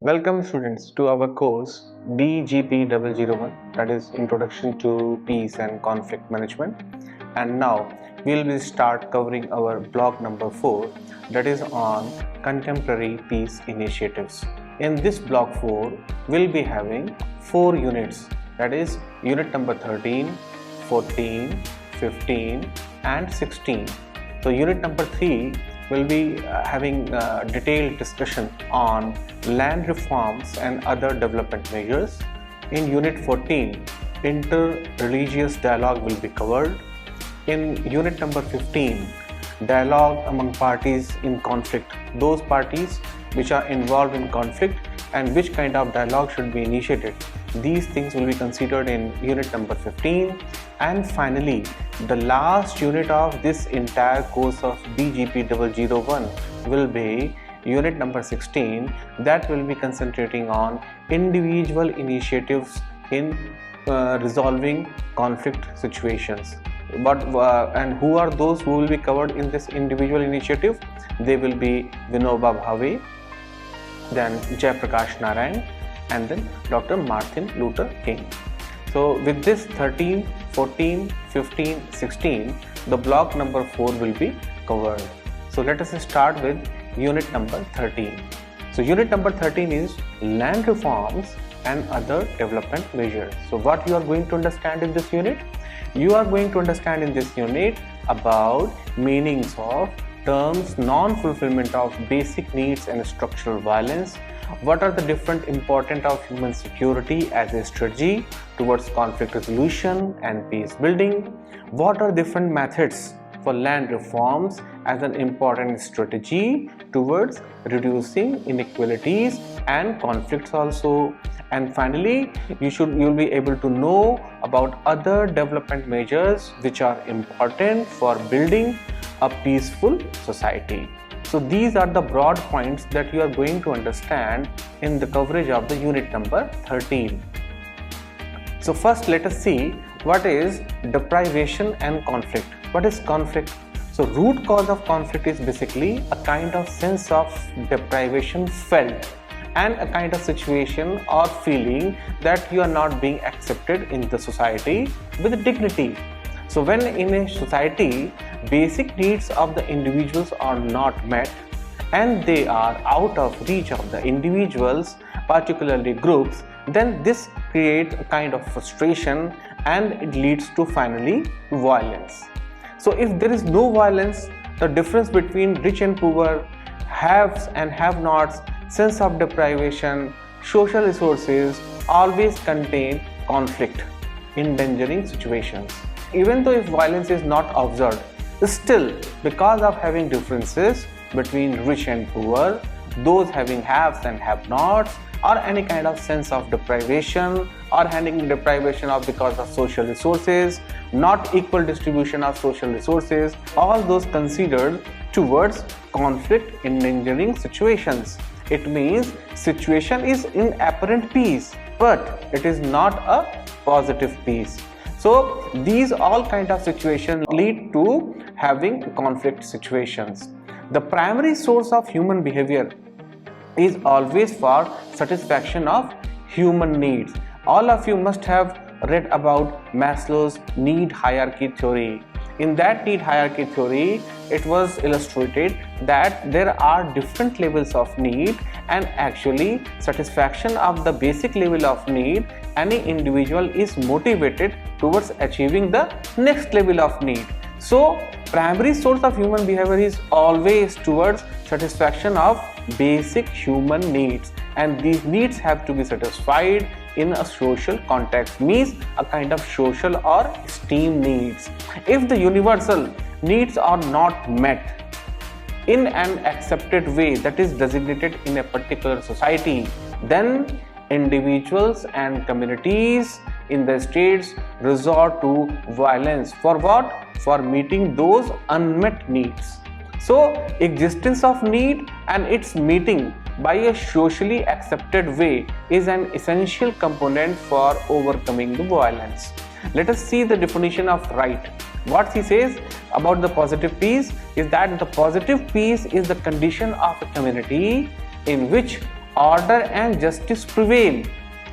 Welcome students to our course DGP001, that is Introduction to Peace and Conflict Management, and now we will start covering our block number 4, that is on contemporary peace initiatives. In this block 4 we'll be having 4 units, that is unit number 13, 14, 15 and 16. So unit number 3 will be having detailed discussion on land reforms and other development measures. In unit 14, inter-religious dialogue will be covered. In unit number 15, dialogue among parties in conflict, those parties which are involved in conflict and which kind of dialogue should be initiated. These things will be considered in unit number 15. And finally, the last unit of this entire course of DGP001 will be unit number 16, that will be concentrating on individual initiatives in resolving conflict situations. And who are those who will be covered in this individual initiative? They will be Vinoba Bhave, then Jayaprakash Narayan, and then Dr. Martin Luther King. So with this 13, 14, 15, 16, the block number 4 will be covered. So let us start with unit number 13. So unit number 13 is land reforms and other development measures. So what you are going to understand in this unit? You are going to understand in this unit about meanings of terms non-fulfillment of basic needs and structural violence. What are the different importance of human security as a strategy towards conflict resolution and peace building? What are different methods for land reforms as an important strategy towards reducing inequalities and conflicts also? And finally, you will be able to know about other development measures which are important for building a peaceful society. So these are the broad points that you are going to understand in the coverage of the unit number 13. So first let us see what is deprivation and conflict. What is conflict? So root cause of conflict is basically a kind of sense of deprivation felt and a kind of situation or feeling that you are not being accepted in the society with dignity. So when in a society basic needs of the individuals are not met and they are out of reach of the individuals, particularly groups, then this creates a kind of frustration and it leads to finally violence. So if there is no violence, the difference between rich and poor, haves and have-nots, sense of deprivation, social resources always contain conflict, endangering situations. Even though if violence is not observed, still because of having differences between rich and poor, those having haves and have-nots, or any kind of sense of deprivation or having deprivation of because of social resources, not equal distribution of social resources, all those considered towards conflict endangering situations. It means situation is in apparent peace, but it is not a positive peace. So these all kind of situations lead to having conflict situations. The primary source of human behavior is always for satisfaction of human needs. All of you must have read about Maslow's need hierarchy theory. In that need hierarchy theory, it was illustrated that there are different levels of need, and actually satisfaction of the basic level of need, any individual is motivated towards achieving the next level of need. So primary source of human behavior is always towards satisfaction of basic human needs, and these needs have to be satisfied in a social context, means a kind of social or esteem needs. If the universal needs are not met in an accepted way that is designated in a particular society, then individuals and communities in the states resort to violence. For what? For meeting those unmet needs. So existence of need and its meeting by a socially accepted way is an essential component for overcoming the violence. Let us see the definition of right. What he says about the positive peace is that the positive peace is the condition of a community in which order and justice prevail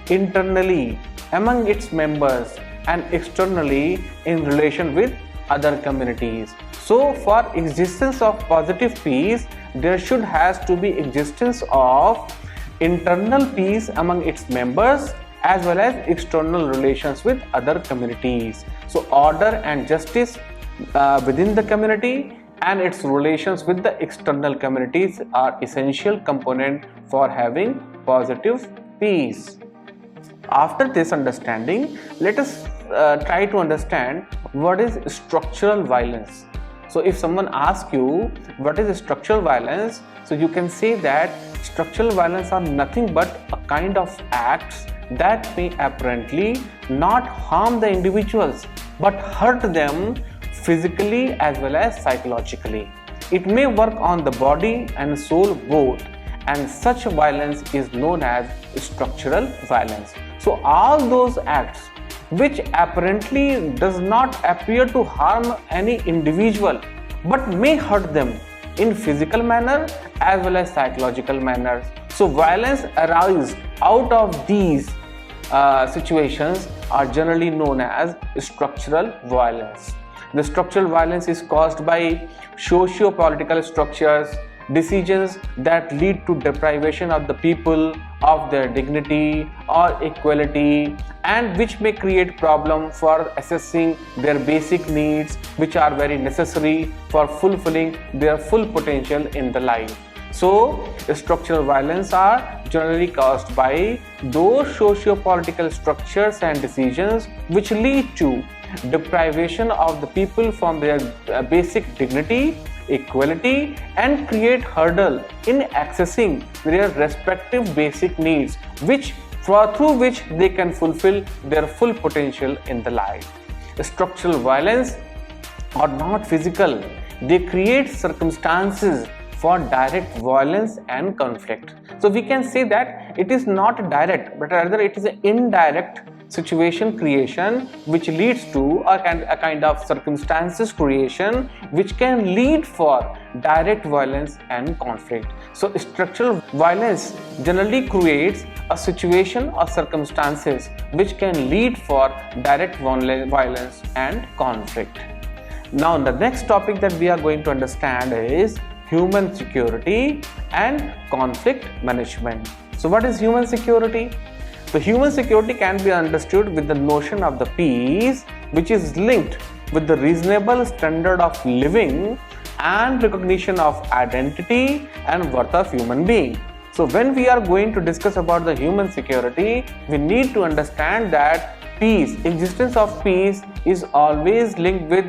internally among its members and externally in relation with other communities. So for existence of positive peace, there should has to be existence of internal peace among its members as well as external relations with other communities. So order and justice within the community and its relations with the external communities are essential component for having positive peace. After this understanding, let us try to understand what is structural violence. So if someone asks you what is structural violence, so you can say that structural violence are nothing but a kind of acts that may apparently not harm the individuals but hurt them physically as well as psychologically. It may work on the body and soul both, and such violence is known as structural violence. So all those acts which apparently does not appear to harm any individual but may hurt them in physical manner as well as psychological manner. So violence arises out of these situations are generally known as structural violence. The structural violence is caused by socio-political structures, decisions that lead to deprivation of the people of their dignity or equality, and which may create problem for assessing their basic needs, which are very necessary for fulfilling their full potential in the life. So structural violence are generally caused by those socio-political structures and decisions which lead to deprivation of the people from their basic dignity, equality, and create hurdle in accessing their respective basic needs, through which they can fulfill their full potential in the life. Structural violence are not physical. They create circumstances for direct violence and conflict. So we can say that it is not direct, but rather it is an indirect situation creation which leads to a kind of circumstances creation which can lead for direct violence and conflict. So structural violence generally creates a situation or circumstances which can lead for direct violence and conflict. Now the next topic that we are going to understand is human security and conflict management. So what is human security? So human security can be understood with the notion of the peace, which is linked with the reasonable standard of living and recognition of identity and worth of human being. So when we are going to discuss about the human security, we need to understand that existence of peace is always linked with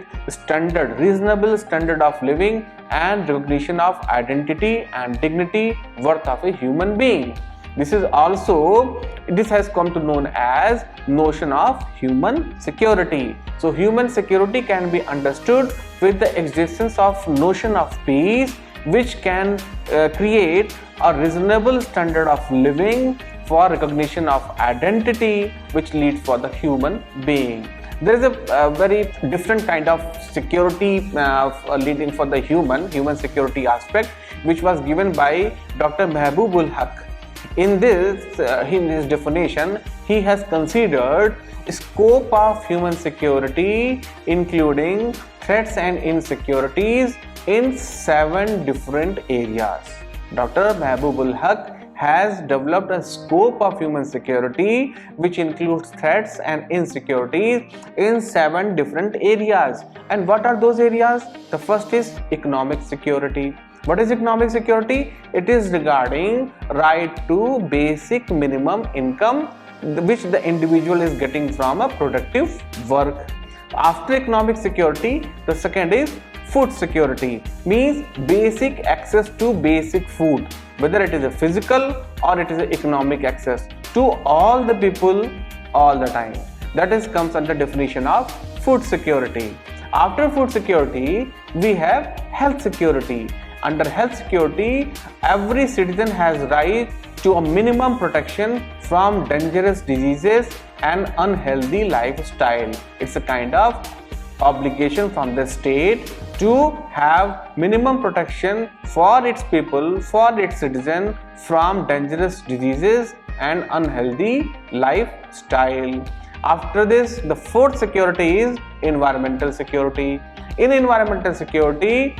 reasonable standard of living and recognition of identity and dignity, worth of a human being. This has come to known as notion of human security. So human security can be understood with the existence of notion of peace, which can create a reasonable standard of living for recognition of identity, which leads for the human being. There is a very different kind of security leading for the human security aspect, which was given by Dr. Mahbubul Haq. In his definition, he has considered scope of human security including threats and insecurities in 7 different areas. Dr. Mahbubul Haq has developed a scope of human security which includes threats and insecurities in 7 different areas. And what are those areas? The first is economic security. What is economic security? It is regarding right to basic minimum income which the individual is getting from a productive work. After economic security, the second is food security, means basic access to basic food, whether it is a physical or it is an economic access to all the people all the time. That comes under definition of food security. After food security, we have health security. Under health security, every citizen has right to a minimum protection from dangerous diseases and unhealthy lifestyle. It's a kind of obligation from the state to have minimum protection for its people, for its citizens from dangerous diseases and unhealthy lifestyle. After this, the fourth security is environmental security. In environmental security,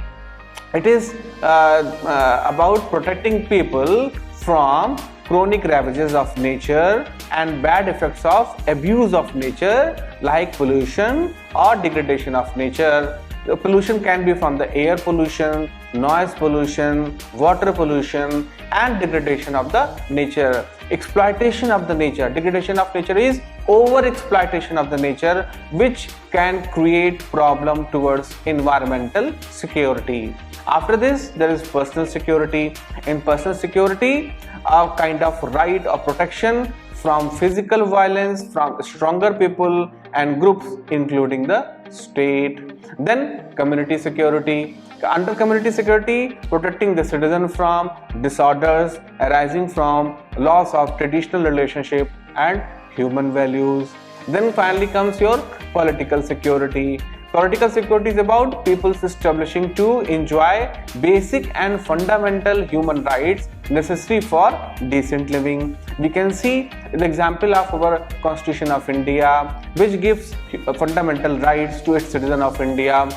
it is about protecting people from chronic ravages of nature and bad effects of abuse of nature like pollution or degradation of nature. The pollution can be from the air pollution, noise pollution, water pollution, and degradation of the nature. Exploitation of the nature. Degradation of nature is over exploitation of the nature, which can create problem towards environmental security. After this, there is personal security. In personal security, a kind of right or protection from physical violence from stronger people and groups including the state. Then community security. Under community security, protecting the citizen from disorders arising from loss of traditional relationship and human values. Then finally comes your political security. Political security is about people's establishing to enjoy basic and fundamental human rights necessary for decent living. We can see the example of our Constitution of India, which gives fundamental rights to its citizen of India,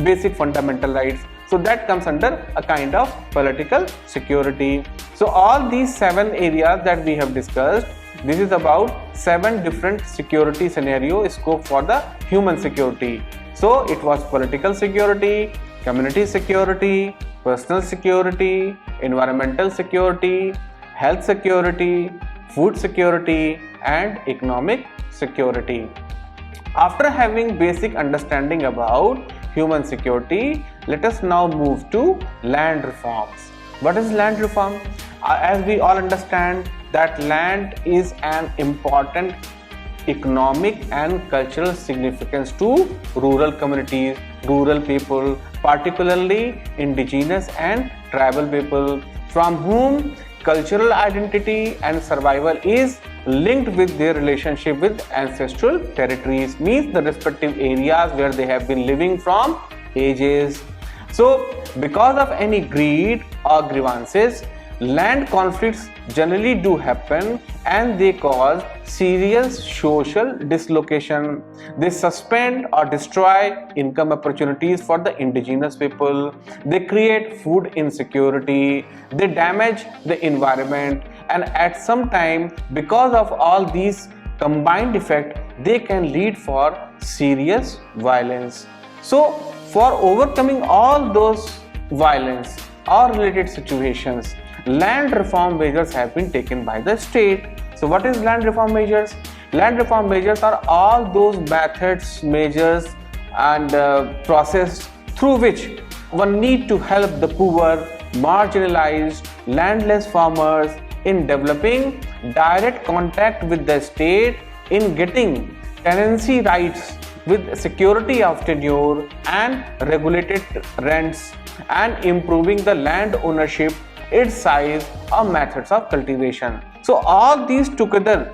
basic fundamental rights. So that comes under a kind of political security. So all these 7 areas that we have discussed, this is about 7 different security scenario scope for the human security. So it was political security, community security, personal security, environmental security, health security, food security, and economic security. After having basic understanding about human security, let us now move to land reforms. What is land reform? As we all understand that land is an important economic and cultural significance to rural communities, rural people, particularly indigenous and tribal people, from whom cultural identity and survival is linked with their relationship with ancestral territories, means the respective areas where they have been living from ages. So because of any greed or grievances, land conflicts generally do happen and they cause serious social dislocation. They suspend or destroy income opportunities for the indigenous people. They create food insecurity. They damage the environment, and at some time, because of all these combined effect, they can lead for serious violence. So for overcoming all those violence or related situations, land reform measures have been taken by the state. So what is land reform measures? Land reform measures are all those methods, measures and process through which one need to help the poor, marginalized, landless farmers in developing direct contact with the state, in getting tenancy rights with security of tenure and regulated rents, and improving the land ownership, its size or methods of cultivation. So all these together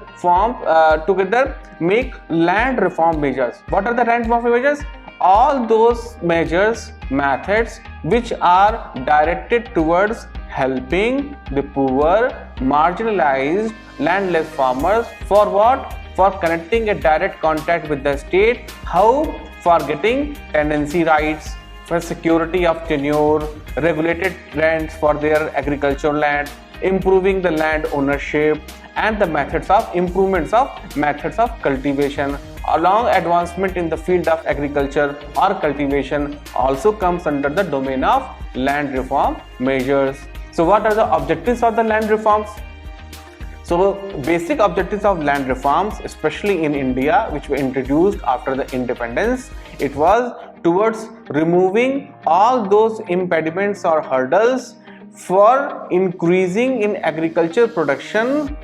make land reform measures. What are the land reform measures? All those measures, methods which are directed towards helping the poor, marginalized, landless farmers. For what? For connecting a direct contact with the state. How? For getting tenancy rights, for security of tenure, regulated rents for their agricultural land, improving the land ownership, and the methods of methods of cultivation. Along advancement in the field of agriculture or cultivation also comes under the domain of land reform measures. So what are the objectives of the land reforms? So basic objectives of land reforms, especially in India, which were introduced after the independence, it was towards removing all those impediments or hurdles for increasing in agriculture production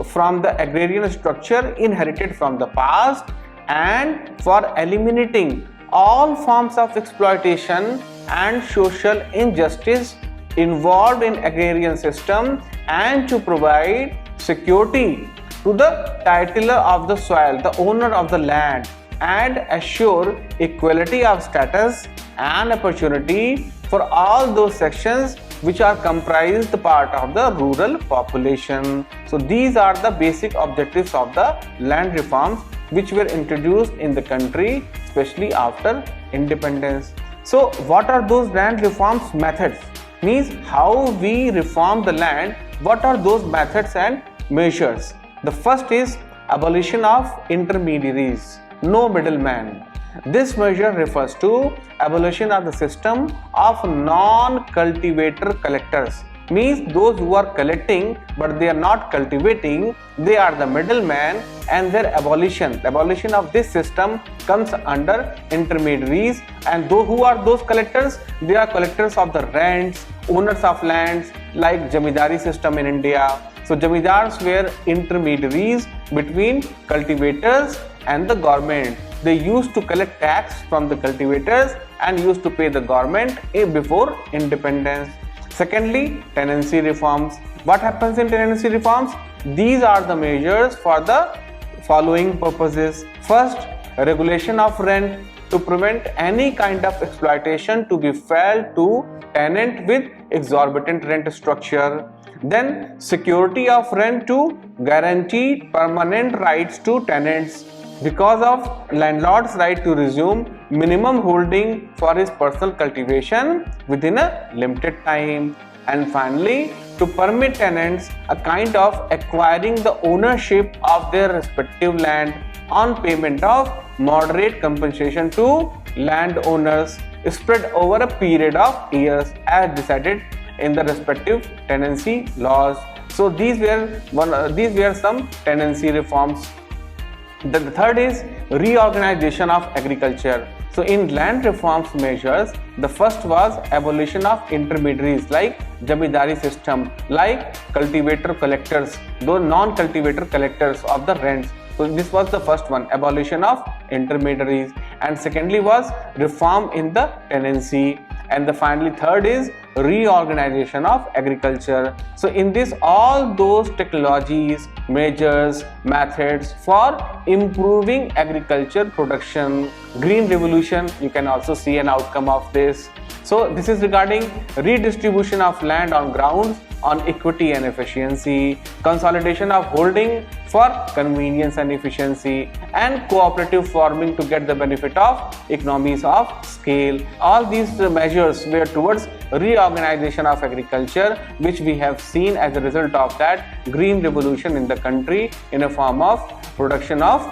from the agrarian structure inherited from the past, and for eliminating all forms of exploitation and social injustice involved in agrarian system, and to provide security to the titular of the soil, the owner of the land, and assure equality of status and opportunity for all those sections which are comprised part of the rural population. So these are the basic objectives of the land reforms which were introduced in the country, especially after independence. So what are those land reforms methods? Means how we reform the land, what are those methods and measures? The first is abolition of intermediaries, no middleman. This measure refers to abolition of the system of non-cultivator collectors. Means those who are collecting but they are not cultivating, they are the middleman, and their abolition of this system comes under intermediaries. And those who are those collectors, they are collectors of the rents, owners of lands, like jamidari system in India. So jamidars were intermediaries between cultivators and the government. They used to collect tax from the cultivators and used to pay the government before independence. Secondly, tenancy reforms. What happens in tenancy reforms? These are the measures for the following purposes. First, regulation of rent to prevent any kind of exploitation to be felt to tenant with exorbitant rent structure. Then, security of rent to guarantee permanent rights to tenants because of landlord's right to resume minimum holding for his personal cultivation within a limited time. And finally, to permit tenants a kind of acquiring the ownership of their respective land on payment of moderate compensation to landowners spread over a period of years as decided in the respective tenancy laws. So these were some tenancy reforms. The third is reorganization of agriculture. So in land reforms measures, the first was abolition of intermediaries like jamidari system, like cultivator collectors, those non-cultivator collectors of the rents. So this was the first one, abolition of intermediaries. And secondly was reform in the tenancy. And the finally third is reorganization of agriculture. So in this, all those technologies, measures, methods for improving agriculture production. Green revolution, you can also see an outcome of this. So this is regarding redistribution of land on grounds on equity and efficiency, consolidation of holding for convenience and efficiency, and cooperative farming to get the benefit of economies of scale. All these measures were towards reorganization of agriculture, which we have seen as a result of that green revolution in the country in a form of production of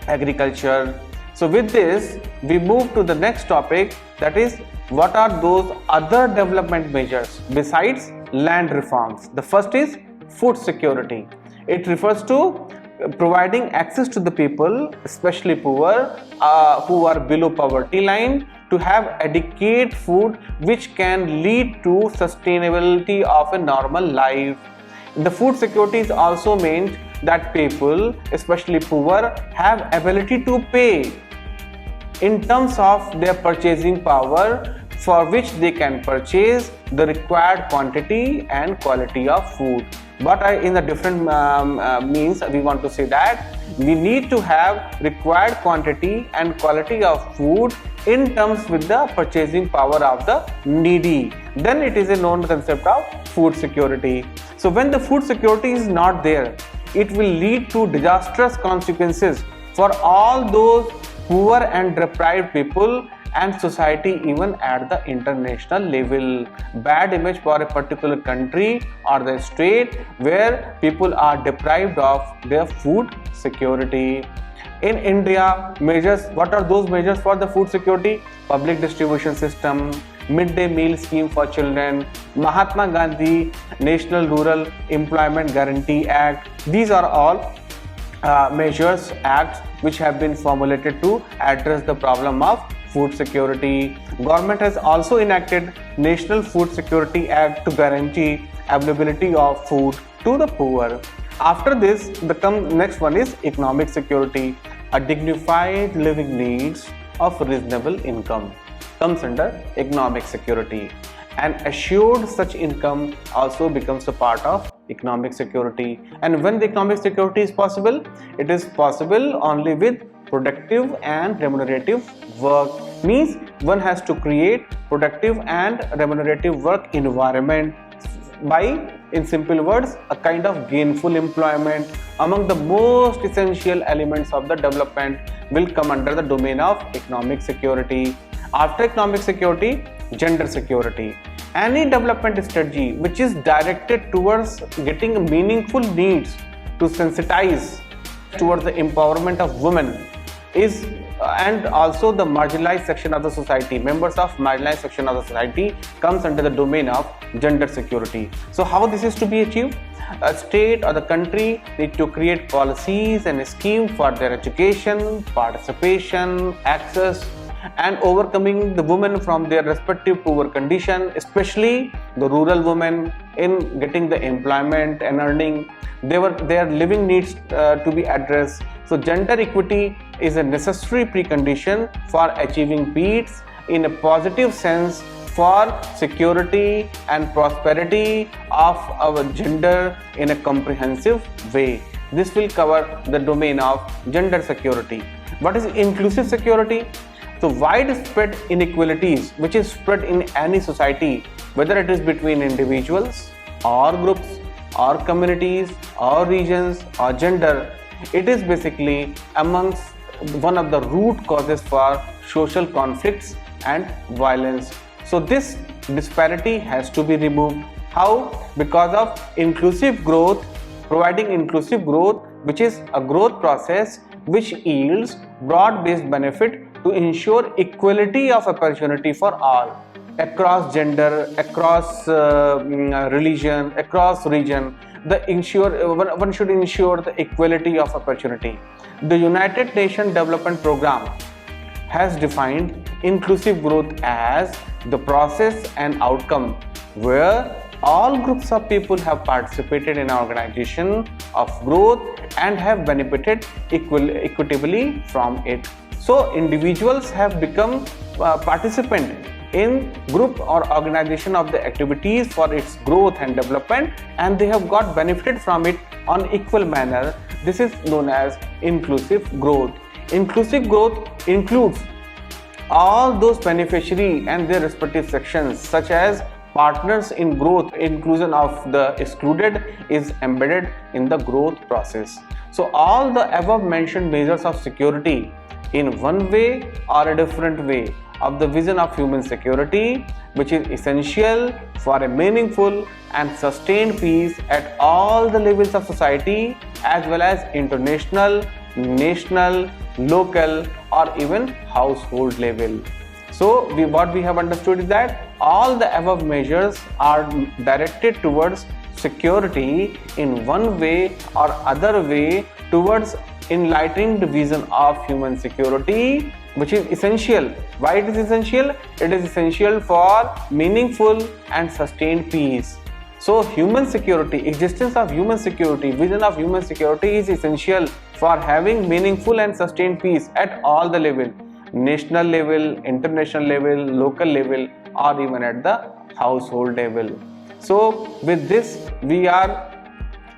agriculture. So with this, we move to the next topic, that is what are those other development measures besides land reforms. The first is food security. It refers to providing access to the people, especially poor, who are below poverty line, to have adequate food which can lead to sustainability of a normal life. The food security is also meant that people, especially poor, have ability to pay in terms of their purchasing power, for which they can purchase the required quantity and quality of food. But in the different means, we want to say that we need to have required quantity and quality of food in terms with the purchasing power of the needy. Then it is a known concept of food security. So when the food security is not there, it will lead to disastrous consequences for all those poor and deprived people and society, even at the international level. Bad image for a particular country or the state where people are deprived of their food security. In India, measures, what are those measures for the food security? Public distribution system, midday meal scheme for children, Mahatma Gandhi National Rural Employment Guarantee Act. These are all measures, acts which have been formulated to address the problem of food security. Government has also enacted National Food Security Act to guarantee availability of food to the poor. After this, the next one is economic security. A dignified living needs of reasonable income comes under economic security, and assured such income also becomes a part of economic security. And when the economic security is possible, it is possible only with productive and remunerative work. Means one has to create productive and remunerative work environment by, in simple words, a kind of gainful employment. Among the most essential elements of the development will come under the domain of economic security. After economic security, gender security. Any development strategy which is directed towards getting meaningful needs to sensitize towards the empowerment of women is and also the marginalized section of the society, members of marginalized section of the society, comes under the domain of gender security. So how this is to be achieved? A state or the country need to create policies and schemes for their education, participation, access, and overcoming the women from their respective poor condition, especially the rural women, in getting the employment and earning. Their living needs to be addressed. So gender equity is a necessary precondition for achieving peace in a positive sense for security and prosperity of our gender in a comprehensive way. This will cover the domain of gender security. What is inclusive security? So widespread inequalities which is spread in any society, whether it is between individuals or groups or communities or regions or gender, it is basically amongst one of the root causes for social conflicts and violence. So this disparity has to be removed. How? Because of inclusive growth, providing inclusive growth, which is a growth process which yields broad-based benefit to ensure equality of opportunity for all, across gender, across religion, across region. One should ensure the equality of opportunity. The United Nations Development Program has defined inclusive growth as the process and outcome where all groups of people have participated in organization of growth and have benefited equitably from it. So individuals have become participant in group or organization of the activities for its growth and development, and they have got benefited from it on equal manner. This is known as inclusive growth. Inclusive growth includes all those beneficiaries and their respective sections, such as partners in growth. Inclusion of the excluded is embedded in the growth process. So all the above mentioned measures of security in one way or a different way of the vision of human security, which is essential for a meaningful and sustained peace at all the levels of society, as well as international, national, local, or even household level. So what we have understood is that all the above measures are directed towards security in one way or other way towards enlightening the vision of human security, which is essential. Why it is essential? It is essential for meaningful and sustained peace. So human security, existence of human security, vision of human security is essential for having meaningful and sustained peace at all the level, national level, international level, local level, or even at the household level. So with this we are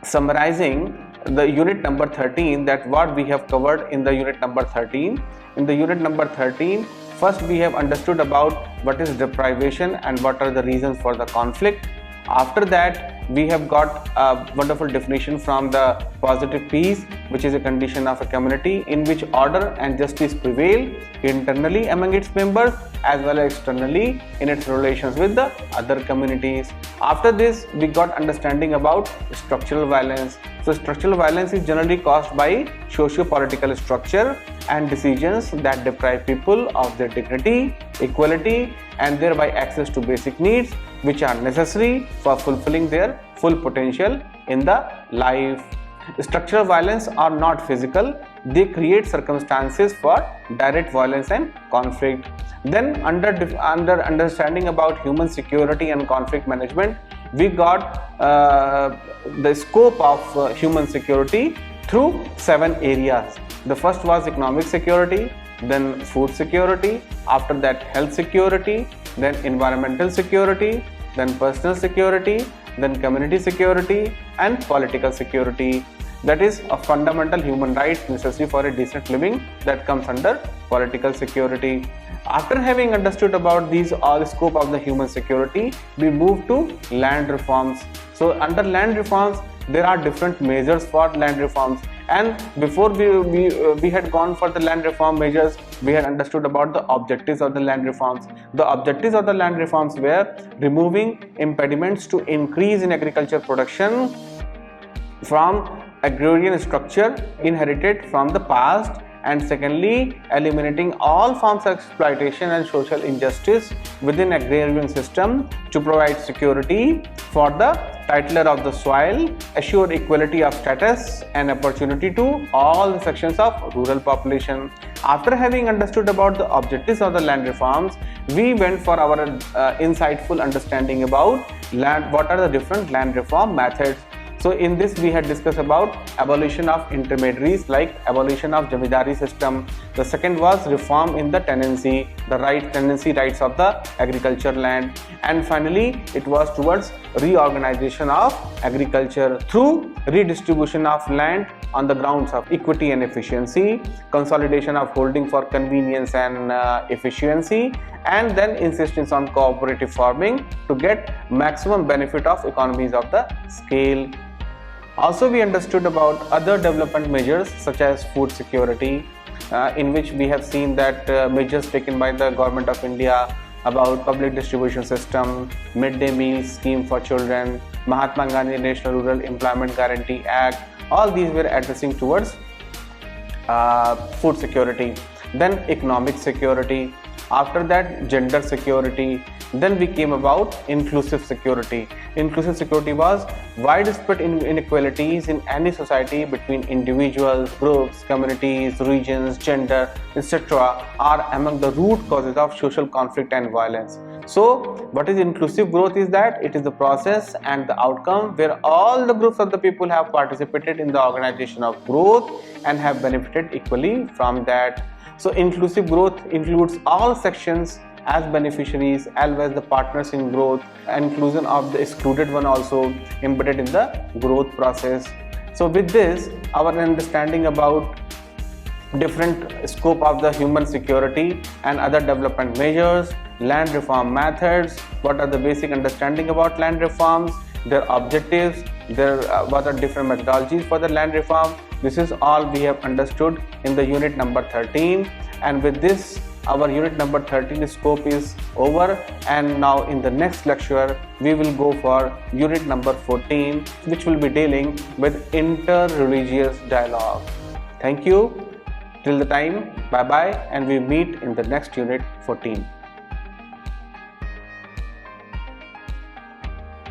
summarizing the unit number 13, that what we have covered in the unit number 13. In the unit number 13, first we have understood about what is deprivation and what are the reasons for the conflict. After that, we have got a wonderful definition from the positive peace, which is a condition of a community in which order and justice prevail internally among its members as well as externally in its relations with the other communities. After this, we got understanding about structural violence. So structural violence is generally caused by socio-political structure and decisions that deprive people of their dignity, equality, and thereby access to basic needs which are necessary for fulfilling their full potential in the life. Structural violence are not physical, they create circumstances for direct violence and conflict. Then under understanding about human security and conflict management, we got the scope of human security through 7 areas. The first was economic security, then food security, after that health security, then environmental security, then personal security, then community security and political security. that is a fundamental human right necessary for a decent living, that comes under political security. After having understood about these all scope of the human security, we move to land reforms. So under land reforms, there are different measures for land reforms, and before we had gone for the land reform measures, we had understood about the objectives of the land reforms. The objectives of the land reforms were removing impediments to increase in agriculture production from agrarian structure inherited from the past, and secondly, eliminating all forms of exploitation and social injustice within agrarian system to provide security for the titler of the soil, assure equality of status and opportunity to all the sections of rural population. After having understood about the objectives of the land reforms, we went for our insightful understanding about what are the different land reform methods. So in this we had discussed about abolition of intermediaries, like abolition of jamidari system. The second was reform in the tenancy, the tenancy rights of the agriculture land, and finally it was towards reorganization of agriculture through redistribution of land on the grounds of equity and efficiency, consolidation of holding for convenience and efficiency, and then insistence on cooperative farming to get maximum benefit of economies of the scale. Also, we understood about other development measures such as food security, in which we have seen that measures taken by the government of India about public distribution system, midday meal scheme for children, Mahatma Gandhi National Rural Employment Guarantee Act, all these were addressing towards food security. Then economic security, after that gender security, then we came about inclusive security. Inclusive security was widespread inequalities in any society between individuals, groups, communities, regions, gender, etc. are among the root causes of social conflict and violence. So what is inclusive growth is that it is the process and the outcome where all the groups of the people have participated in the organization of growth and have benefited equally from that. So inclusive growth includes all sections as beneficiaries as well as the partners in growth, inclusion of the excluded one also embedded in the growth process. So with this, our understanding about different scope of the human security and other development measures, land reform methods, what are the basic understanding about land reforms, their objectives, what are different methodologies for the land reform. This is all we have understood in the unit number 13, and with this our unit number 13 scope is over, and now in the next lecture we will go for unit number 14, which will be dealing with inter-religious dialogue. Thank you. Till the time, bye bye, and we meet in the next unit 14.